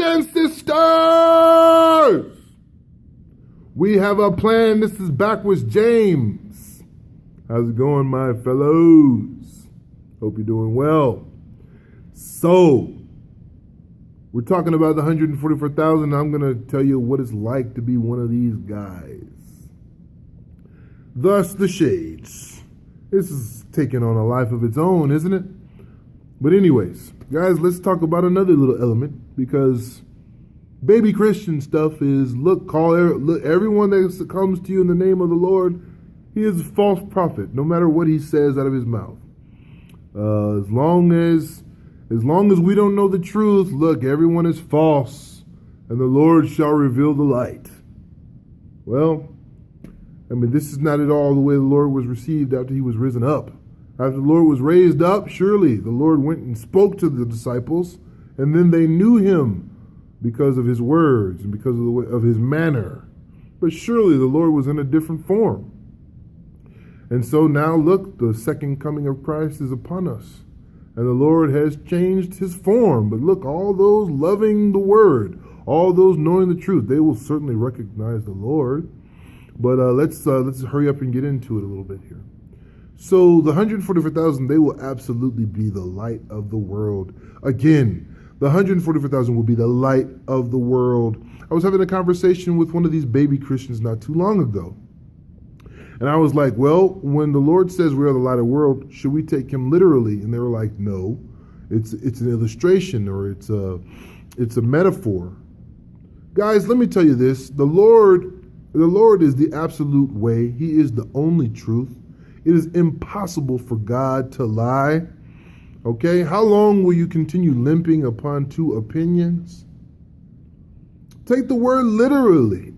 and sisters, we have a plan. This is Backwards James. How's it going, my fellows? Hope you're doing well. So, we're talking about the 144,000. I'm going to tell you what it's like to be one of these guys. Thus, the shades. This is taking on a life of its own, isn't it? But anyways, guys, let's talk about another little element, because baby Christian stuff is, look, everyone that comes to you in the name of the Lord, he is a false prophet, no matter what he says out of his mouth. As long as we don't know the truth, look, everyone is false, and the Lord shall reveal the light. Well, I mean, this is not at all the way the Lord was received after he was risen up. After the Lord was raised up, surely the Lord went and spoke to the disciples, and then they knew him because of his words and because of his manner. But surely the Lord was in a different form. And so now, look, the second coming of Christ is upon us, and the Lord has changed his form. But look, all those loving the word, all those knowing the truth, they will certainly recognize the Lord. But let's hurry up and get into it a little bit here. So the 144,000, they will absolutely be the light of the world. Again, the 144,000 will be the light of the world. I was having a conversation with one of these baby Christians not too long ago. And I was like, well, when the Lord says we are the light of the world, should we take him literally? And they were like, no, it's an illustration, or it's a metaphor. Guys, let me tell you this. The Lord is the absolute way. He is the only truth. It is impossible for God to lie. Okay? How long will you continue limping upon two opinions? Take the word literally.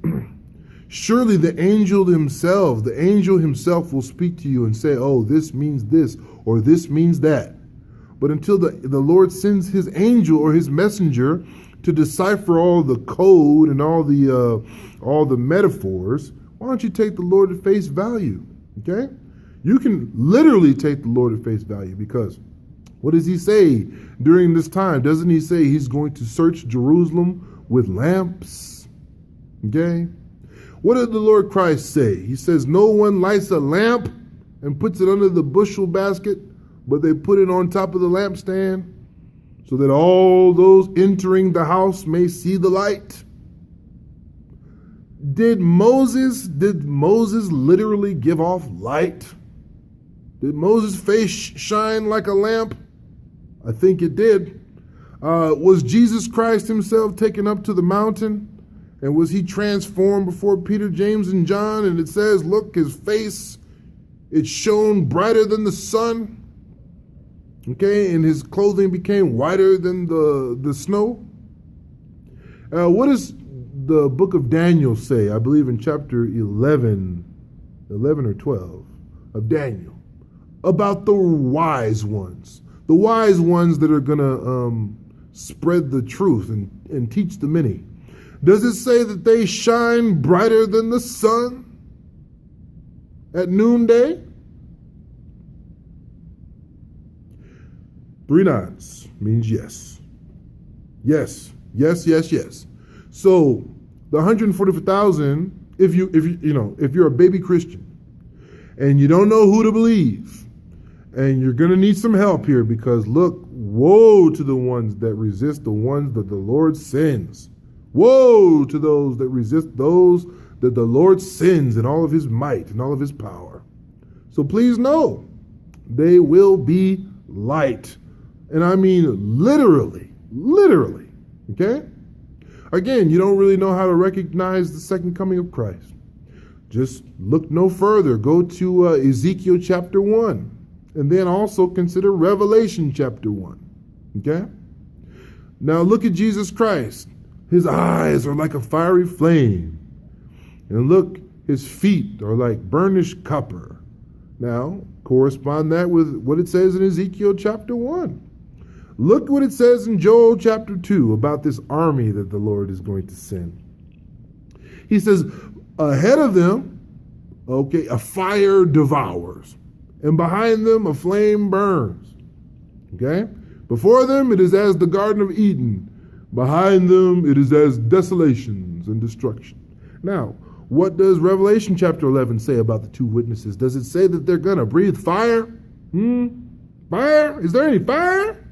Surely the angel himself will speak to you and say, oh, this means this, or this means that. But until the Lord sends his angel or his messenger to decipher all the code and all the metaphors, why don't you take the Lord at face value? Okay? You can literally take the Lord at face value, because what does he say during this time? Doesn't he say he's going to search Jerusalem with lamps? Okay? What did the Lord Christ say? He says, no one lights a lamp and puts it under the bushel basket, but they put it on top of the lampstand, so that all those entering the house may see the light. Did Moses literally give off light? Did Moses' face shine like a lamp? I think it did. Was Jesus Christ himself taken up to the mountain? And was he transformed before Peter, James, and John? And it says, look, his face, it shone brighter than the sun. Okay, and his clothing became whiter than the snow. What does the book of Daniel say? I believe in chapter 11 or 12 of Daniel, about the wise ones that are going to spread the truth and teach the many. Does it say that they shine brighter than the sun at noonday? 3 nods means yes. Yes, yes, yes, yes. So the 144,000, if you're a baby Christian and you don't know who to believe, and you're going to need some help here, because look, woe to the ones that resist the ones that the Lord sends. Woe to those that resist those that the Lord sends in all of his might and all of his power. So please know, they will be light. And I mean literally, okay? Again, you don't really know how to recognize the second coming of Christ. Just look no further. Go to Ezekiel chapter 1, and then also consider Revelation chapter 1, okay? Now look at Jesus Christ. His eyes are like a fiery flame. And look, his feet are like burnished copper. Now, correspond that with what it says in Ezekiel chapter 1. Look what it says in Joel chapter 2 about this army that the Lord is going to send. He says, ahead of them, okay, a fire devours, and behind them a flame burns. Okay? Before them it is as the Garden of Eden, Behind them it is as desolations and destruction. Now, what does Revelation chapter 11 say about the two witnesses? Does it say that they're going to breathe fire? Fire? Is there any fire?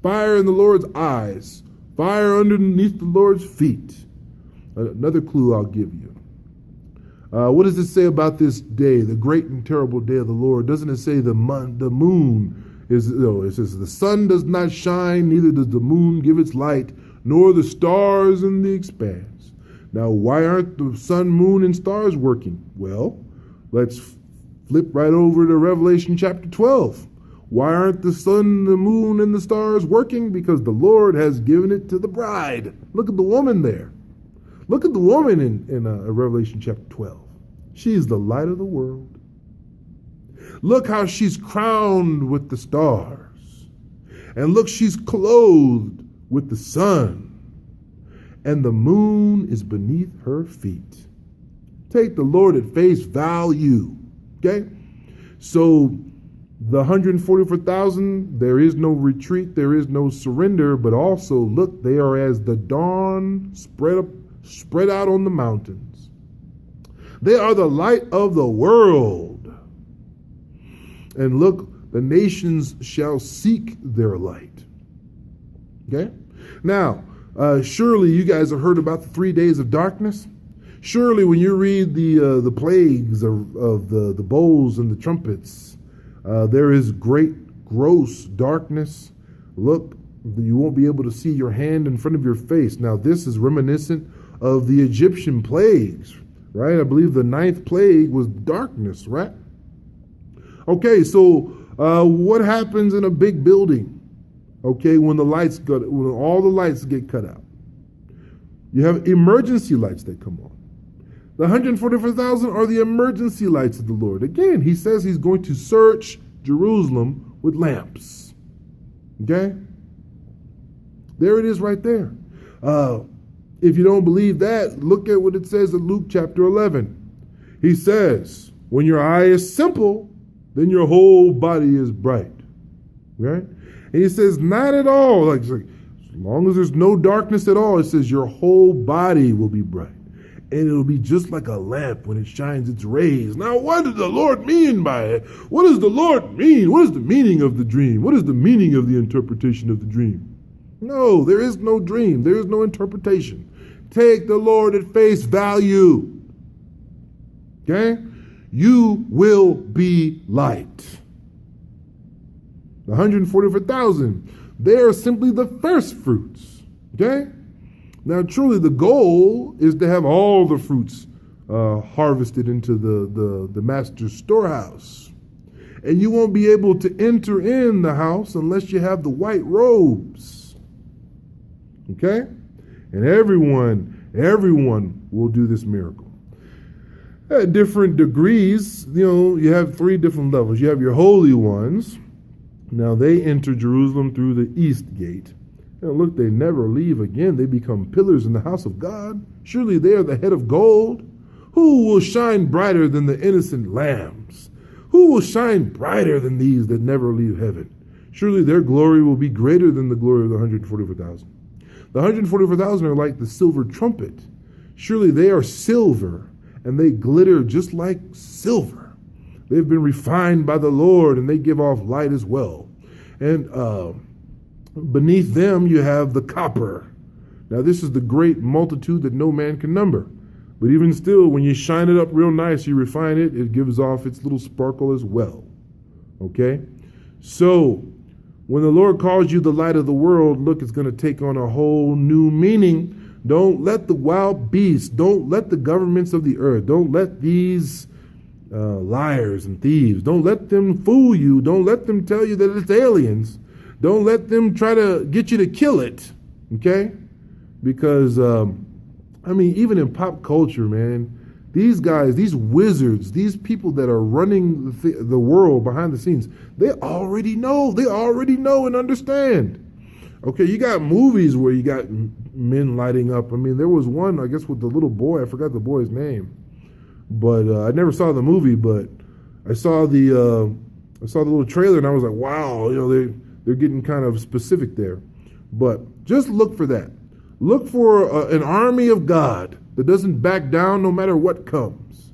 Fire in the Lord's eyes. Fire underneath the Lord's feet. Another clue I'll give you. What does it say about this day, the great and terrible day of the Lord? Doesn't it say the moon is, no, it says the sun does not shine, neither does the moon give its light, nor the stars in the expanse. Now, why aren't the sun, moon, and stars working? Well, let's flip right over to Revelation chapter 12. Why aren't the sun, the moon, and the stars working? Because the Lord has given it to the bride. Look at the woman there. Look at the woman in Revelation chapter 12. She's the light of the world. Look how she's crowned with the stars. And look, she's clothed with the sun. And the moon is beneath her feet. Take the Lord at face value. Okay? So the 144,000, there is no retreat, there is no surrender, but also look, they are as the dawn spread out on the mountains. They are the light of the world. And look, the nations shall seek their light. Okay? Now, surely you guys have heard about the 3 days of darkness. Surely when you read the plagues of the bowls and the trumpets, there is great, gross darkness. Look, you won't be able to see your hand in front of your face. Now, this is reminiscent of the Egyptian plagues, right? I believe the 9th plague was darkness, right? Okay, so what happens in a big building? Okay, when all the lights get cut out, you have emergency lights that come on. The 144,000 are the emergency lights of the Lord. Again, he says he's going to search Jerusalem with lamps. Okay? There it is right there. If you don't believe that, look at what it says in Luke chapter 11. He says, when your eye is simple, then your whole body is bright. Right? And he says, not at all. Like, as long as there's no darkness at all, it says your whole body will be bright. And it'll be just like a lamp when it shines its rays. Now, what does the Lord mean by it? What does the Lord mean? What is the meaning of the dream? What is the meaning of the interpretation of the dream? No, there is no dream. There is no interpretation. Take the Lord at face value. Okay? You will be light. The 144,000, they are simply the first fruits. Okay? Now, truly, the goal is to have all the fruits harvested into the master's storehouse. And you won't be able to enter in the house unless you have the white robes. Okay? And everyone will do this miracle. At different degrees, you have 3 different levels. You have your holy ones. Now, they enter Jerusalem through the east gate. And look, they never leave again. They become pillars in the house of God. Surely they are the head of gold. Who will shine brighter than the innocent lambs? Who will shine brighter than these that never leave heaven? Surely their glory will be greater than the glory of the 144,000. The 144,000 are like the silver trumpet. Surely they are silver, and they glitter just like silver. They've been refined by the Lord, and they give off light as well. And beneath them, you have the copper. Now, this is the great multitude that no man can number. But even still, when you shine it up real nice, you refine it, it gives off its little sparkle as well. Okay? So, when the Lord calls you the light of the world, look, it's going to take on a whole new meaning. Don't let the wild beasts, don't let the governments of the earth, don't let these liars and thieves, don't let them fool you. Don't let them tell you that it's aliens. Don't let them try to get you to kill it, okay? Because, even in pop culture, man, these guys, these wizards, these people that are running the world behind the scenes, they already know. They already know and understand. Okay, you got movies where you got men lighting up. There was one, I guess, with the little boy. I forgot the boy's name. But I never saw the movie, but I saw the little trailer, and I was like, wow, they're getting kind of specific there. But Just look for that. Look for an army of God that doesn't back down no matter what comes.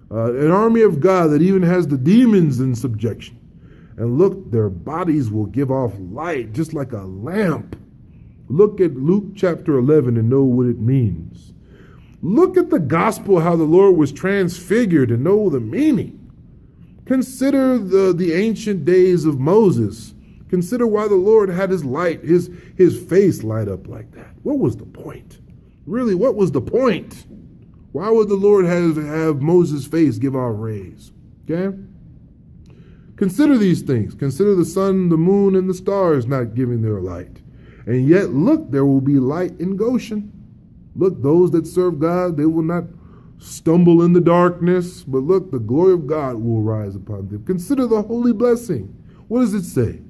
An army of God that even has the demons in subjection. And look, their bodies will give off light just like a lamp. Look at Luke chapter 11 and know what it means. Look at the gospel, how the Lord was transfigured, and know the meaning. Consider the ancient days of Moses. Consider why the Lord had his light, his face light up like that. What was the point? Really, what was the point? Why would the Lord have Moses' face give off rays? Okay? Consider these things. Consider the sun, the moon, and the stars not giving their light. And yet, look, there will be light in Goshen. Look, those that serve God, they will not stumble in the darkness. But look, the glory of God will rise upon them. Consider the holy blessing. What does it say?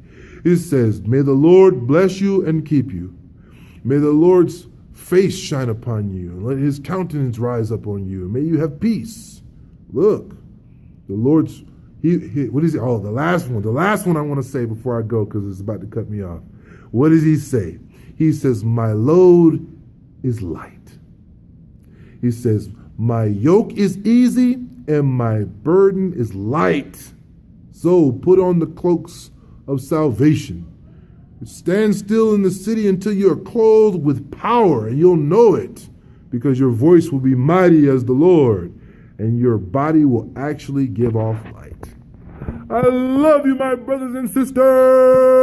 It says, may the Lord bless you and keep you. May the Lord's face shine upon you, and let his countenance rise upon you. May you have peace. Look, the Lord's, what is it? Oh, the last one I want to say before I go, because it's about to cut me off. What does he say? He says, my load is light. He says, my yoke is easy and my burden is light. So put on the cloaks of salvation. Stand still in the city until you are clothed with power, and you'll know it, because your voice will be mighty as the Lord, and your body will actually give off light. I love you, my brothers and sisters.